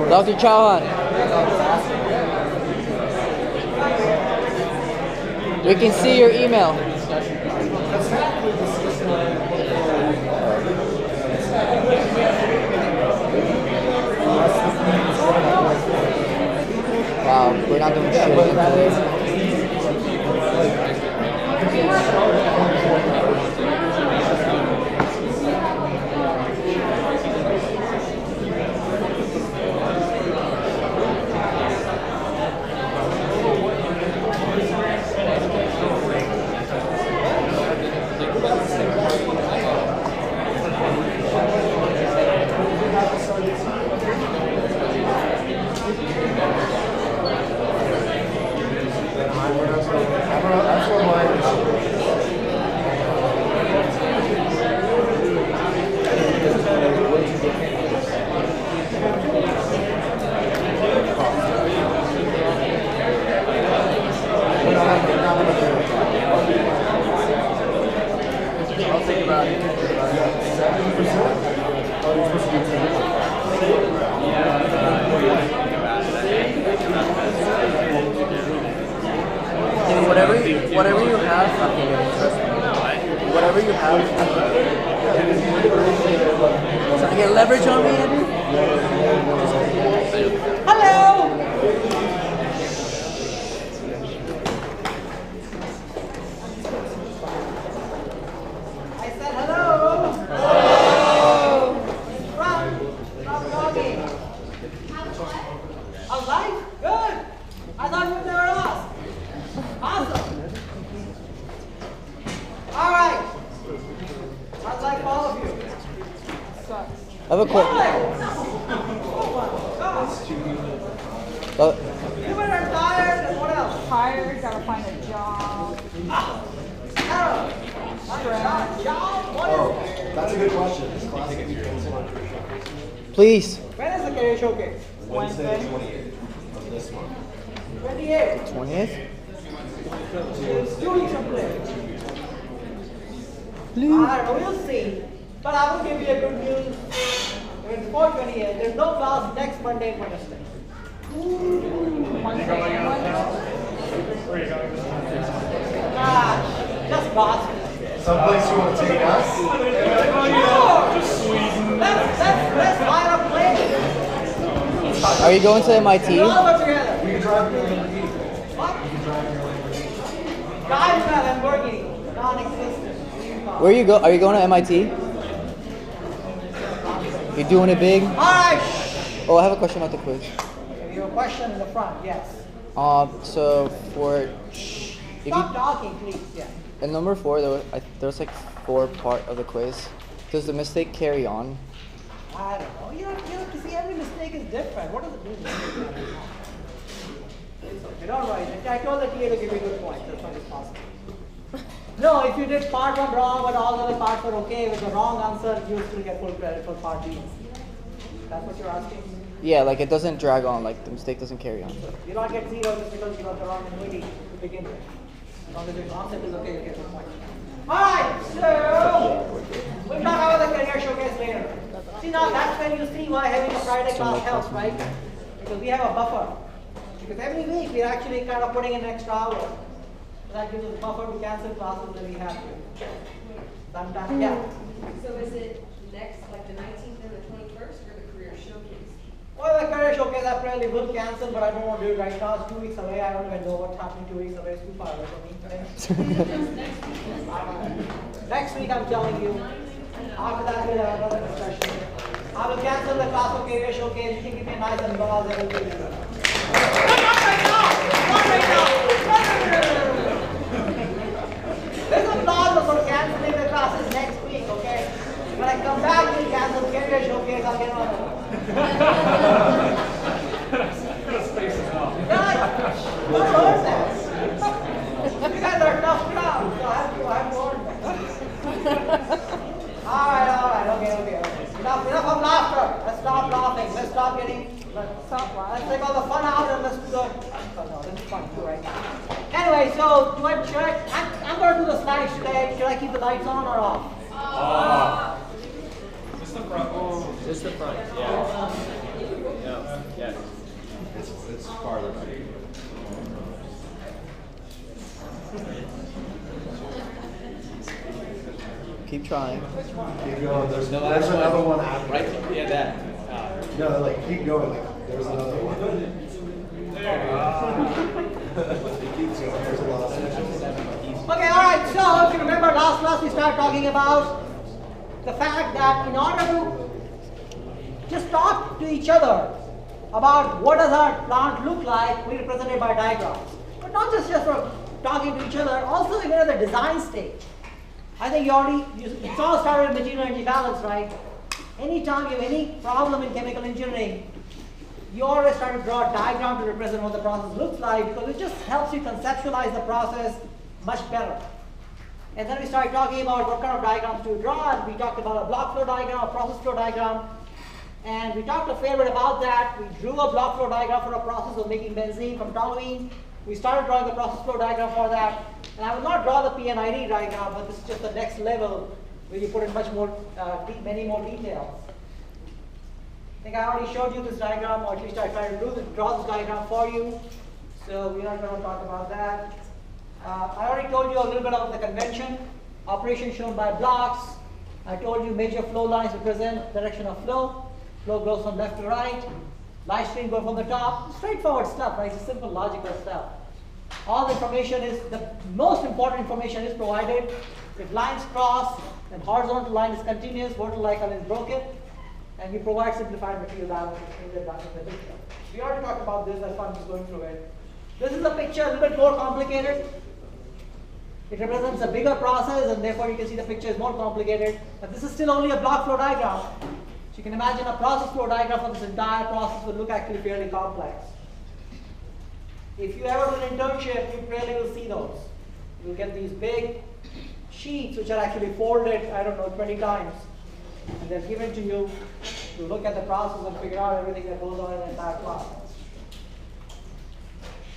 Dr. Chauhan. We can see your email. Wow, we're not doing shit today. Whatever you have, whatever you have, trying to get leverage on me, Andrew? Hello! I said hello! Hello! From doggy. How's life? Good! I thought you'd never ask. Awesome! All right. I'd like all of you. I have a quick. You were tired and what else? Tired, gotta find a job. Job? What is it? That's a good question. Please. When is the career showcase? Wednesday, 28th of this month. 28th. 20th? It's 2 weeks from today. I don't know, we'll see. But I will give you a good news. It's 4/28. There's no class next Monday and Wednesday. Gosh, just Boston. Someplace you want to take us? Let's line up plane. Are you going to MIT? We all go together. We can drive here. What? Guys, Lamborghini, non-existent. Where you go? Are you going to MIT? You doing it big? All right. Oh, I have a question about the quiz. You have a question in the front, yes. So for if Stop you, talking, please. Yeah. in number 4, there's like 4 part of the quiz. Does the mistake carry on? I don't know. You have to see every mistake is different. What does it mean? You don't write it. I told the TA to give you good points. That's what is possible. No, if you did part 1 wrong but all the other parts were okay with the wrong answer, you still get full credit for part B. That's what you're asking? Yeah, like it doesn't drag on, like the mistake doesn't carry on. You don't get 0 just because you got the wrong annuity to begin with. As long as your concept is okay, you get the point. Alright, so we'll talk about the career showcase later. See now that's when you see why having a Friday class helps, right? Because we have a buffer. Because every week we're actually kind of putting in an extra hour. That gives us a buffer to cancel classes that we have to. Sometimes, yeah. So is it next, like the 19th or the 21st, or the career showcase? Well, the career showcase I probably will cancel, but I don't want to do it right now. It's 2 weeks away. I don't even know what's happening 2 weeks away. It's too far away from me. Next week, I'm telling you. After that, we'll have another discussion. I will cancel the class for career showcase. You can give me a nice applause. Not right now! Not right now! There's applause for canceling the classes next week, okay? When I come back, we'll cancel career showcase. I'll get on it. What was that? You guys are tough crowd, so I have to warn them. Alright, okay. Enough of laughter. Let's stop laughing. Let's stop getting. Let's take all the fun out and let's do the. Oh no, this is fun too right now. Anyway, so I'm going to do the slides today. Should I keep the lights on or off? Just the front. Just the front, yeah. Yeah, yeah. It's farther back. Keep trying. Keep going. There's The there's last another one. one after. Right, yeah, that. No, like keep going. Like there's another one. It keeps going. There's a lot of sections. Okay, all right. So if you remember last class, we started talking about the fact that in order to just talk to each other about what does our plant look like, we represent it by diagrams. But not just for talking to each other, also even at the design stage. I think it's all started with material energy balance, right? Anytime you have any problem in chemical engineering, you always try to draw a diagram to represent what the process looks like, because it just helps you conceptualize the process much better. And then we started talking about what kind of diagrams to draw, and we talked about a block flow diagram, a process flow diagram, and we talked a fair bit about that. We drew a block flow diagram for a process of making benzene from toluene. We started drawing the process flow diagram for that. And I will not draw the PNID diagram, but this is just the next level where you put in much more, many more details. I think I already showed you this diagram, or at least I tried to draw this diagram for you. So we're not going to talk about that. I already told you a little bit of the convention. Operation shown by blocks. I told you major flow lines represent direction of flow. Flow goes from left to right. Light stream goes from the top. Straightforward stuff, right? It's simple logical stuff. All the information the most important information is provided. If lines cross, then horizontal line is continuous, vertical line is broken, and you provide simplified material balance in the picture. We already talked about this, that's why I'm just going through it. This is a picture a little bit more complicated. It represents a bigger process, and therefore you can see the picture is more complicated. But this is still only a block flow diagram. So you can imagine a process flow diagram for this entire process will look actually fairly complex. If you ever do an internship, you really will see those. You'll get these big sheets which are actually folded, I don't know, 20 times. And they're given to you to look at the process and figure out everything that goes on in the entire process.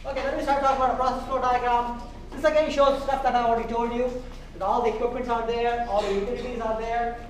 Okay, then we start talking about a process flow diagram. This again shows stuff that I already told you. That all the equipment are there, all the utilities are there,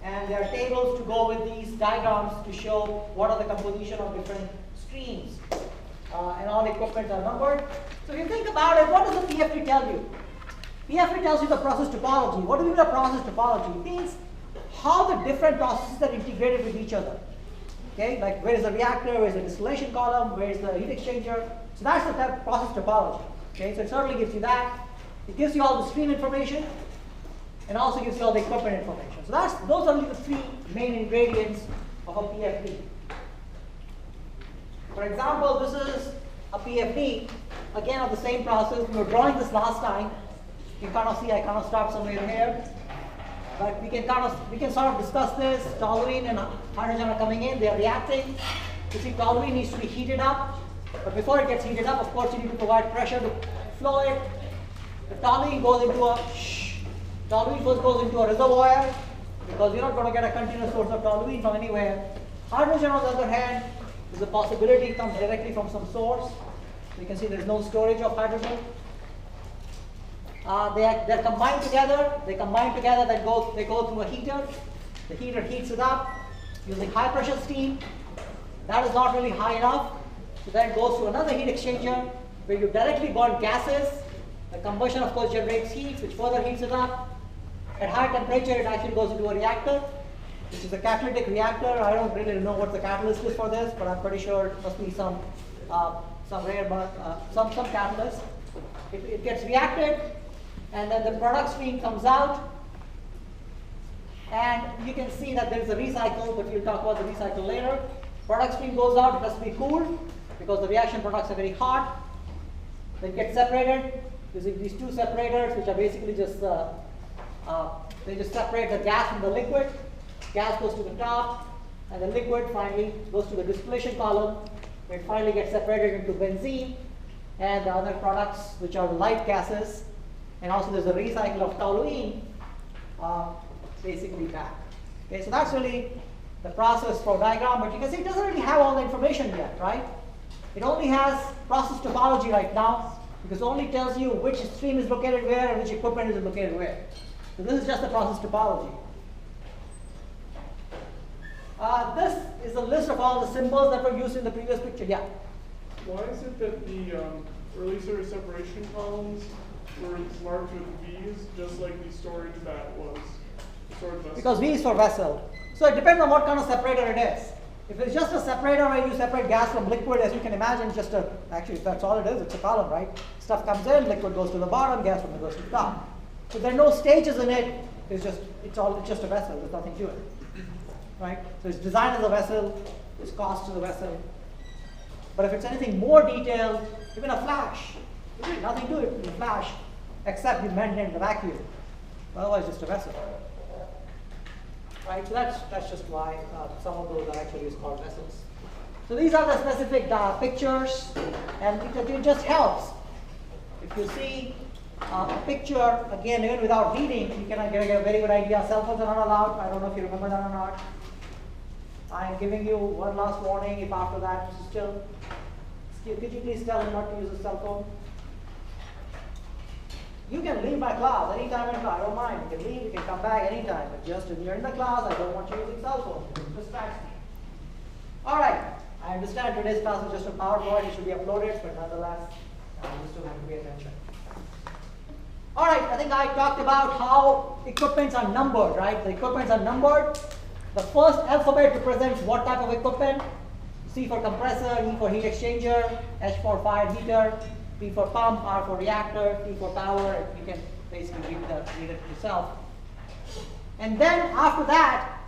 and there are tables to go with these diagrams to show what are the composition of different streams. And all the equipment are numbered. So if you think about it, what does the PFD tell you? PFD tells you the process topology. What do we mean by process topology? It means how the different processes are integrated with each other. Okay, like where is the reactor, where is the distillation column, where is the heat exchanger. So that's the type of process topology. Okay, so it certainly gives you that. It gives you all the stream information, and also gives you all the equipment information. So those are the three main ingredients of a PFD. For example, this is a PFD, again of the same process. We were drawing this last time. You can kind of see I kind of stopped somewhere here. But we can sort of discuss this. Toluene and hydrogen are coming in, they are reacting. You see toluene needs to be heated up. But before it gets heated up, of course, you need to provide pressure to flow it. The toluene goes into toluene first goes into a reservoir, because you're not going to get a continuous source of toluene from anywhere. Hydrogen, on the other hand, there's a possibility it comes directly from some source. So you can see there's no storage of hydrogen. They're combined together. They combine together. They go through a heater. The heater heats it up using high pressure steam. That is not really high enough. So then it goes to another heat exchanger where you directly burn gases. The combustion, of course, generates heat, which further heats it up. At high temperature, it actually goes into a reactor, which is a catalytic reactor. I don't really know what the catalyst is for this, but I'm pretty sure it must be some catalyst. It gets reacted, and then the product stream comes out. And you can see that there's a recycle, but we'll talk about the recycle later. Product stream goes out, it has to be cooled, because the reaction products are very hot. They get separated using these two separators, which are basically just, they just separate the gas from the liquid. Gas goes to the top, and the liquid finally goes to the distillation column, where it finally gets separated into benzene and the other products, which are the light gases. And also there's a recycle of toluene, basically back. Okay, so that's really the process flow diagram, but you can see it doesn't really have all the information yet, right? It only has process topology right now, because it only tells you which stream is located where and which equipment is located where. So this is just the process topology. is a list of all the symbols that were used in the previous picture. Yeah. Why is it that the early series separation columns were marked with V's, just like the storage vat was? Storage vessel. Because V is for vessel. So it depends on what kind of separator it is. If it's just a separator where you separate gas from liquid, as you can imagine, just a, actually that's all it is, it's a column, right? Stuff comes in, liquid goes to the bottom, gas from it goes to the top. So there are no stages in it, it's just a vessel, there's nothing to it. Right? So it's designed as a vessel, it's cost to the vessel. But if it's anything more detailed, even a flash, there's nothing to it in a flash, except you maintain the vacuum. Otherwise, just a vessel. Right? So that's just why some of those are actually called vessels. So these are the specific pictures, and it just helps. If you see a picture, again, even without reading, you can get a very good idea. Cell phones are not allowed. I don't know if you remember that or not. I'm giving you one last warning. If after that still, could you please tell him not to use a cell phone? You can leave my class anytime in class. I don't mind. You can leave. You can come back anytime. But just if you're in the class, I don't want you using cell phones. It distracts me. All right. I understand today's class is just a PowerPoint. It should be uploaded, but nonetheless, you still have to pay attention. All right. I think I talked about how equipments are numbered. Right. The equipments are numbered. The first alphabet represents what type of equipment. C for compressor, E for heat exchanger, H for fire heater, P for pump, R for reactor, T for power. You can basically read it yourself. And then after that,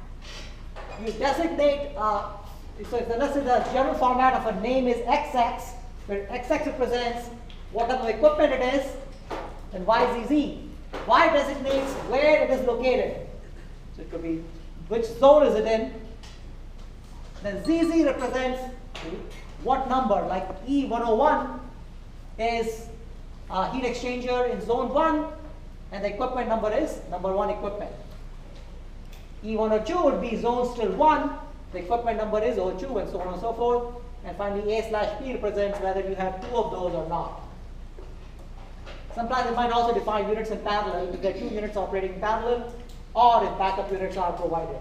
you designate, so if let's say the general format of a name is XX, where XX represents what type of equipment it is, and YZZ. Y designates where it is located. So it could be which zone is it in. Then ZZ represents what number, like E101 is a heat exchanger in zone 1, and the equipment number is number 1 equipment. E102 would be zone still 1, the equipment number is O2, and so on and so forth. And finally, A/P represents whether you have 2 of those or not. Sometimes it might also define units in parallel, if there are 2 units operating in parallel, or if backup units are provided.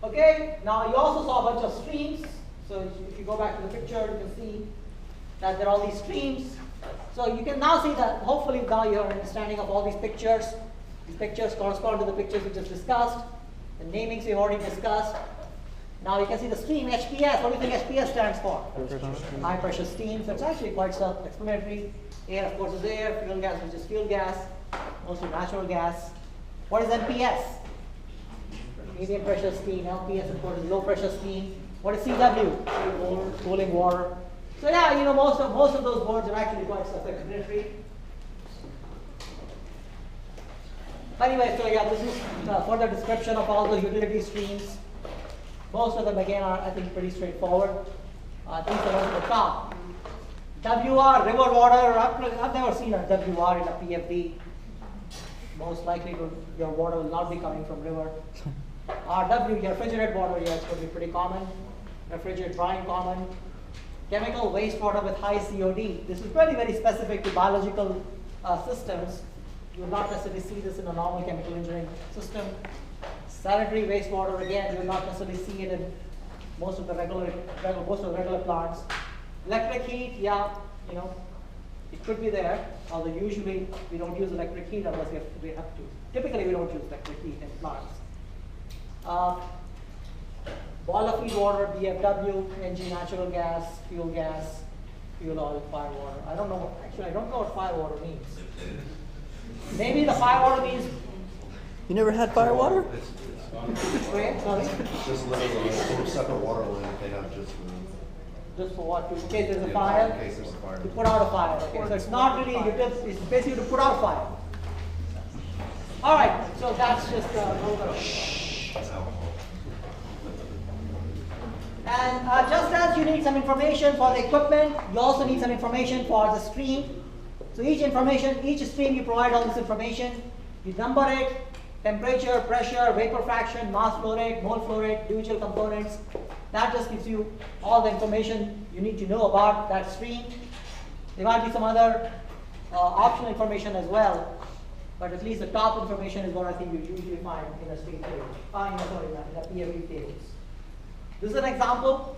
Okay, now you also saw a bunch of streams. So if you go back to the picture, you can see that there are all these streams. So you can now see that, hopefully now you have an understanding of all these pictures. These pictures correspond to the pictures we just discussed. The namings we've already discussed. Now you can see the stream, HPS. What do you think HPS stands for? High pressure steam. So it's actually quite self-explanatory. Air, of course, is air. Fuel gas, which is fuel gas. Also natural gas. What is NPS? Medium pressure steam. LPS, of course, is low pressure steam. What is CW? Cooling water. So yeah, you know, most of those words are actually quite self-explanatory. Anyway, so yeah, this is further description of all the utility streams. Most of them, again, are, I think, pretty straightforward. These are on the top. WR, river water. I've never seen a WR in a PFD. Most likely, your water will not be coming from river. RW, your refrigerated water, yes, could be pretty common. Refrigerated drying common. Chemical wastewater with high COD. This is very, very specific to biological systems. You will not necessarily see this in a normal chemical engineering system. Sanitary wastewater, again, you will not necessarily see it in most of the regular plants. Electric heat, yeah, you know, it could be there, although usually we don't use electric heat unless we have to. Typically, we don't use electric heat in plants. Boiler feed water, BFW, NG natural gas, fuel oil, fire water. I don't know what fire water means. Maybe the fire water means. You never had fire water? Wait, sorry. Just literally a separate water line they have just Just for what? In case there's a fire? In case there's a fire. To put out a fire. Okay, so it's not really, it's basically to put out a fire. All right, so that's just a little bit of. And just as you need some information for the equipment, you also need some information for the stream. So each stream you provide all this information. You number it, temperature, pressure, vapor fraction, mass flow rate, mole flow rate, individual components. That just gives you all the information you need to know about that stream. There might be some other optional information as well. But at least the top information is what I think you usually find in a stream table. In a PFD tables. This is an example.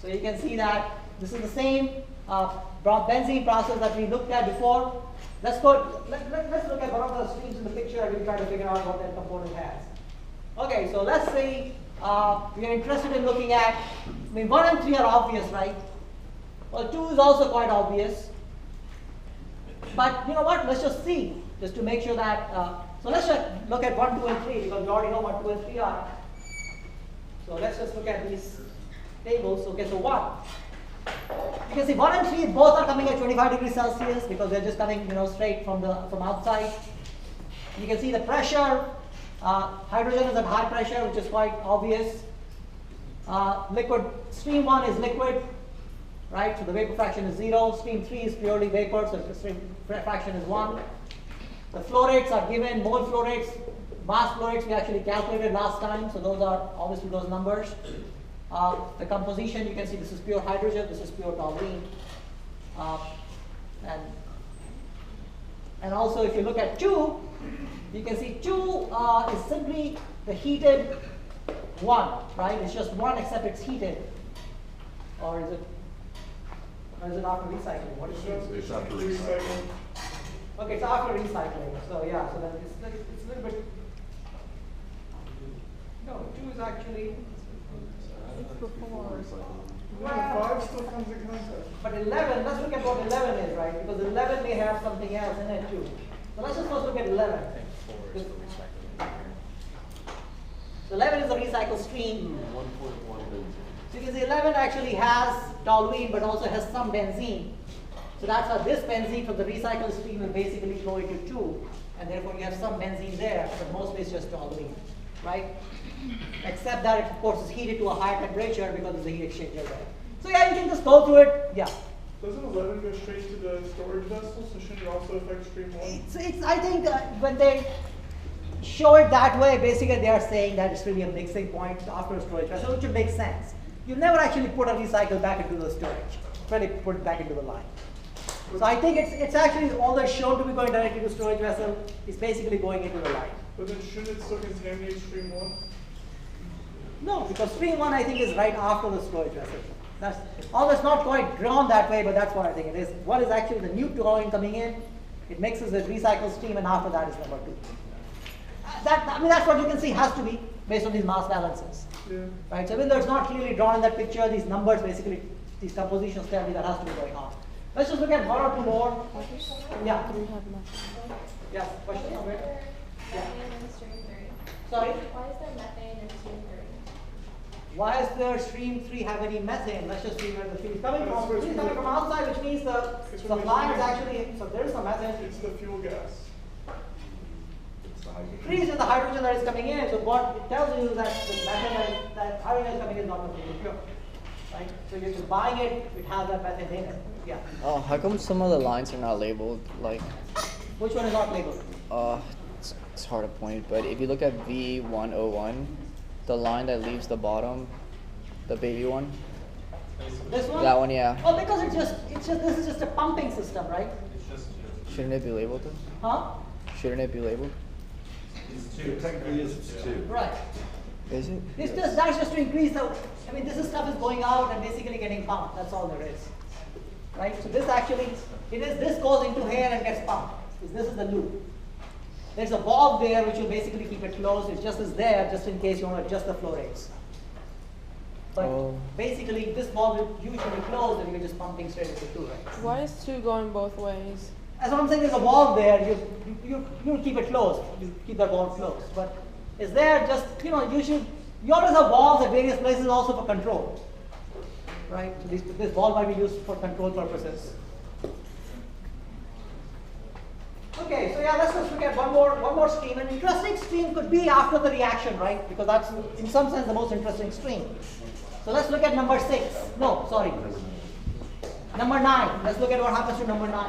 So you can see that this is the same benzene process that we looked at before. Let's look at one of the streams in the picture and we'll try to figure out what that component has. Okay, so let's say we are interested in looking at, 1 and 3 are obvious, right? Well, 2 is also quite obvious. But you know what, let's just see, just to make sure that, so let's just look at 1, 2, and 3 because we already know what 2 and 3 are. So let's just look at these tables. Okay, so 1. You can see 1 and 3 both are coming at 25 degrees Celsius because they're just coming straight from outside. You can see the pressure. Hydrogen is at high pressure, which is quite obvious. Liquid, stream 1 is liquid, right? So the vapor fraction is 0. Stream 3 is purely vapor, so the stream fraction is 1. The flow rates are given, mole flow rates, mass flow rates we actually calculated last time, so those are obviously those numbers. The composition, you can see this is pure hydrogen, this is pure toluene. And also if you look at 2, you can see 2 is simply the heated 1, right? It's just 1 except it's heated. Or is it after recycling? What is it? It's after recycling. Okay, it's after recycling. So yeah, so then it's a little bit. No, 2 is actually. It's before. Yeah, 5 still comes in contact. But 11, let's look at what 11 is, right? Because 11 may have something else in it too. So let's just first look at 11. So 11 is the recycled stream. 1.1 benzene. So you can see 11 actually has toluene but also has some benzene. So that's why this benzene from the recycled stream will basically go into 2. And therefore you have some benzene there, but mostly it's just toluene, right? Except that it of course is heated to a higher temperature because there's a heat exchanger there. So yeah, you can just go through it. Yeah. Doesn't 11 go straight to the storage vessel, so shouldn't it also affect stream 1? I think when they show it that way, basically they are saying that it's really a mixing point after a storage vessel, which would make sense. You never actually put a recycle back into the storage, really put it back into the line. So I think it's actually, although it's shown to be going directly to storage vessel, it's basically going into the line. But then shouldn't it still contaminate stream 1? No, because stream 1 I think is right after the storage vessel. Although it's not quite drawn that way, but that's what I think it is. What is actually the new toluene coming in? It mixes with recycled stream, and after that is number 2. That's what you can see has to be based on these mass balances. Yeah. Right? So even though it's not clearly drawn in that picture, these numbers basically, these compositions tell me that has to be going on. Let's just look at 1 or 2 more. Yeah. Do we have enough? Yeah. Question? Why is Okay. there Yeah. methane in stream 3? Sorry? Why is there methane in stream 3? Why is there stream 3 have any methane? Let's just see where the stream is coming from. Stream is coming from outside, which means the supply is actually, so there is some methane. It's the fuel gas. It's the hydrogen. 3 is the hydrogen that is coming in. So what it tells you is that the methane that hydrogen is coming in is not completely pure. Right? So you're just buying it, it has that methane in it. Yeah. Oh, how come some of the lines are not labeled? Like, Which one is not labeled? it's hard to point, but if you look at V101, the line that leaves the bottom, the baby one, This one? that one, yeah. Oh, because this is just a pumping system, right? Shouldn't it be labeled? Huh? Shouldn't it be labeled? Technically, it's 2. Right. Is it? That's just to increase the, this stuff is going out and basically getting pumped. That's all there is. Right? So this actually, this goes into here and gets pumped. This is the loop. There's a valve there which will basically keep it closed. It just is there just in case you want to adjust the flow rates. But basically this valve will usually close and you're just pumping straight into 2, right? Why is 2 going both ways? That's what I'm saying, there's a valve there, you keep it closed, you keep that valve closed. But is there just, you always have valves at various places also for control. Right? So this valve might be used for control purposes. Okay, so yeah, let's just look at one more stream. An interesting stream could be after the reaction, right? Because that's in some sense the most interesting stream. So let's look at number 6. No, sorry. Number 9. Let's look at what happens to number 9.